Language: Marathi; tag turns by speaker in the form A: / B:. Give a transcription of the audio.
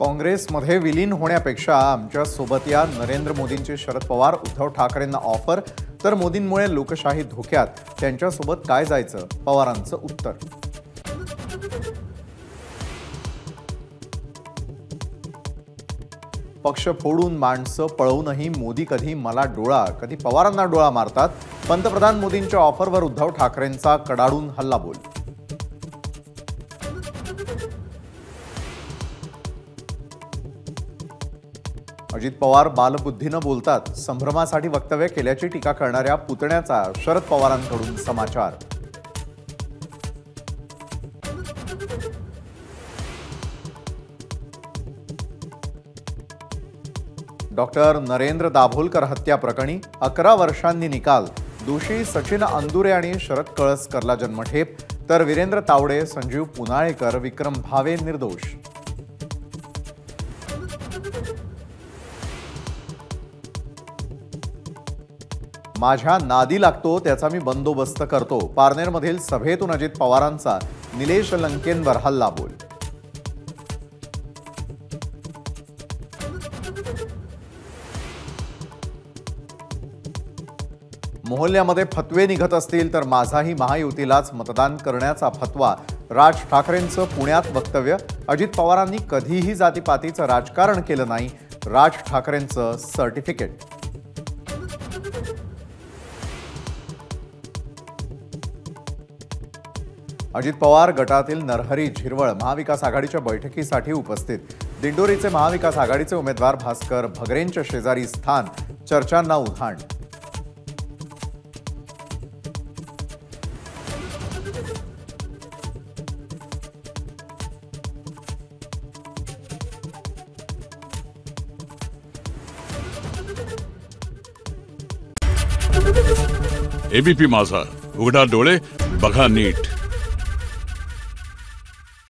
A: काँग्रेसमध्ये विलीन होण्यापेक्षा आमच्या सोबत या नरेंद्र मोदींचे शरद पवार उद्धव ठाकरेंना ऑफर, तर मोदींमुळे लोकशाही धोक्यात, त्यांच्यासोबत काय जायचं, पवारांचं उत्तर. पक्ष फोडून माणसं पळवूनही मोदी कधी मला डोळा, कधी पवारांना डोळा मारतात. पंतप्रधान मोदींच्या ऑफरवर उद्धव ठाकरेंचा कडाडून हल्लाबोल. अजित पवार बालबुद्धीनं बोलतात, संभ्रमासाठी वक्तव्य केल्याची टीका करणाऱ्या पुतण्याचा शरद पवारांकडून समाचार. डॉक्टर नरेंद्र दाभोलकर हत्या प्रकरणी 11 वर्षांनी निकाल. दोषी सचिन अंदुरे आणि शरद कळसकरला जन्मठेप, तर वीरेंद्र तावडे, संजीव पुनाळेकर, विक्रम भावे निर्दोष. माझ्या नादी लागतो त्याचा मी बंदोबस्त करतो. पारनेरमधील सभेतून अजित पवारांचा निलेश लंकेंवर हल्लाबोल. मोहल्ल्यामध्ये फतवे निघत असतील तर माझाही महायुतीलाच मतदान करण्याचा फतवा. राज ठाकरेंचं पुण्यात वक्तव्य. अजित पवारांनी कधीही जातीपातीचं राजकारण केलं नाही, राज ठाकरेंचं सर्टिफिकेट. अजित पवार गटातील नरहरी झिरवळ महाविकास आघाडीच्या बैठकीसाठी उपस्थित. दिंडोरीचे महाविकास आघाडीचे उमेदवार भास्कर भगरेंच्या शेजारी स्थान, चर्चांना उधाण.
B: एबीपी माझा, उघडा डोळे बघा नीट.